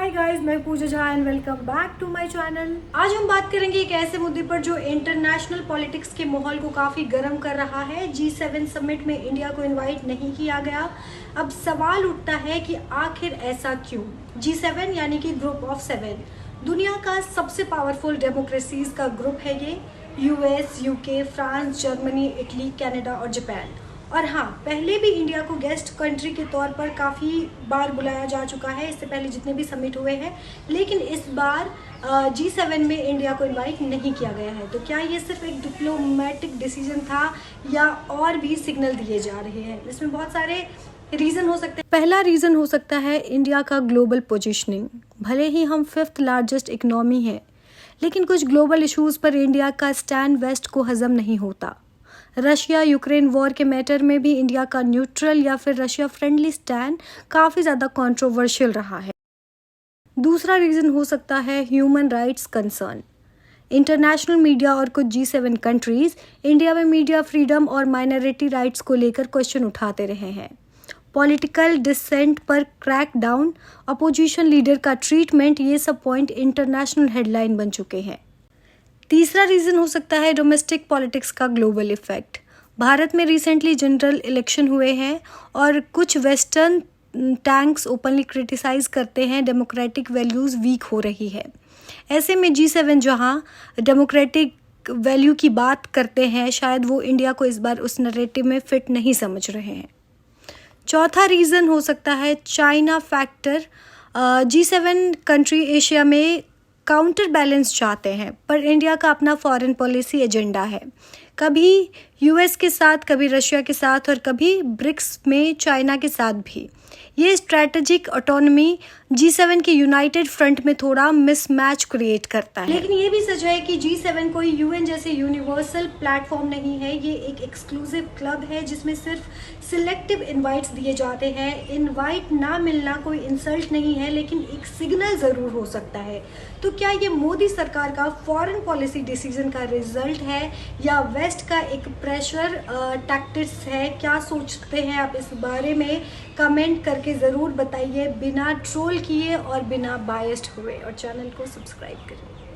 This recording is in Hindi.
हाय गाइस, मैं Pooja Jha and welcome back to my channel. आज हम बात करेंगे एक ऐसे मुद्दे पर जो इंटरनेशनल पॉलिटिक्स के माहौल को काफी गर्म कर रहा है। G7 समिट में इंडिया को इनवाइट नहीं किया गया। अब सवाल उठता है कि आखिर ऐसा क्यों। G7 यानी कि ग्रुप ऑफ 7 दुनिया का सबसे पावरफुल डेमोक्रेसीज का ग्रुप है ये। US, UK, France, Germany, Italy, Canada और जापान। और हाँ, पहले भी इंडिया को गेस्ट कंट्री के तौर पर काफ़ी बार बुलाया जा चुका है, इससे पहले जितने भी समिट हुए हैं। लेकिन इस बार G7 में इंडिया को इनवाइट नहीं किया गया है। तो क्या ये सिर्फ एक डिप्लोमेटिक डिसीजन था या और भी सिग्नल दिए जा रहे हैं? इसमें बहुत सारे रीज़न हो सकते हैं। पहला रीज़न हो सकता है इंडिया का ग्लोबल पोजिशनिंग। भले ही हम 5th लार्जेस्ट इकनॉमी है, लेकिन कुछ ग्लोबल इशूज़ पर इंडिया का स्टैंड वेस्ट को हजम नहीं होता। रशिया यूक्रेन वॉर के मैटर में भी इंडिया का न्यूट्रल या फिर रशिया फ्रेंडली स्टैंड काफ़ी ज़्यादा कंट्रोवर्शियल रहा है। दूसरा रीज़न हो सकता है human rights concern. International media और कुछ G7 कंट्रीज़ इंडिया में मीडिया फ्रीडम और माइनॉरिटी राइट्स को लेकर क्वेश्चन उठाते रहे हैं। पॉलिटिकल डिसेंट पर क्रैकडाउन, अपोजिशन लीडर का ट्रीटमेंट, ये सब पॉइंट इंटरनेशनल हेडलाइन बन चुके हैं। तीसरा रीज़न हो सकता है डोमेस्टिक पॉलिटिक्स का ग्लोबल इफेक्ट। भारत में रिसेंटली जनरल इलेक्शन हुए हैं और कुछ वेस्टर्न टैंक्स ओपनली क्रिटिसाइज करते हैं डेमोक्रेटिक वैल्यूज़ वीक हो रही है। ऐसे में G7 जहां डेमोक्रेटिक वैल्यू की बात करते हैं, शायद वो इंडिया को इस बार उस नैरेटिव में फिट नहीं समझ रहे हैं। चौथा रीज़न हो सकता है China factor. G7 country Asia में काउंटर बैलेंस चाहते हैं, पर इंडिया का अपना फॉरेन पॉलिसी एजेंडा है। कभी US के साथ, कभी रशिया के साथ और कभी ब्रिक्स में चाइना के साथ भी। ये स्ट्रैटेजिक ऑटोनॉमी G7 के यूनाइटेड फ्रंट में थोड़ा मिसमैच क्रिएट करता है। लेकिन ये भी सच है कि G7 कोई UN जैसे यूनिवर्सल प्लेटफॉर्म नहीं है। ये एक एक्सक्लूसिव क्लब है जिसमें सिर्फ सिलेक्टिव इनवाइट्स दिए जाते हैं। इनवाइट ना मिलना कोई इंसल्ट नहीं है, लेकिन एक सिग्नल ज़रूर हो सकता है। तो क्या ये मोदी सरकार का फॉरेन पॉलिसी डिसीजन का रिजल्ट है या वेस्ट का एक प्रेशर टैक्टिक्स है? क्या सोचते हैं आप इस बारे में? कमेंट करके ज़रूर बताइए, बिना ट्रोल किए और बिना बायस्ड हुए, और चैनल को सब्सक्राइब करिए।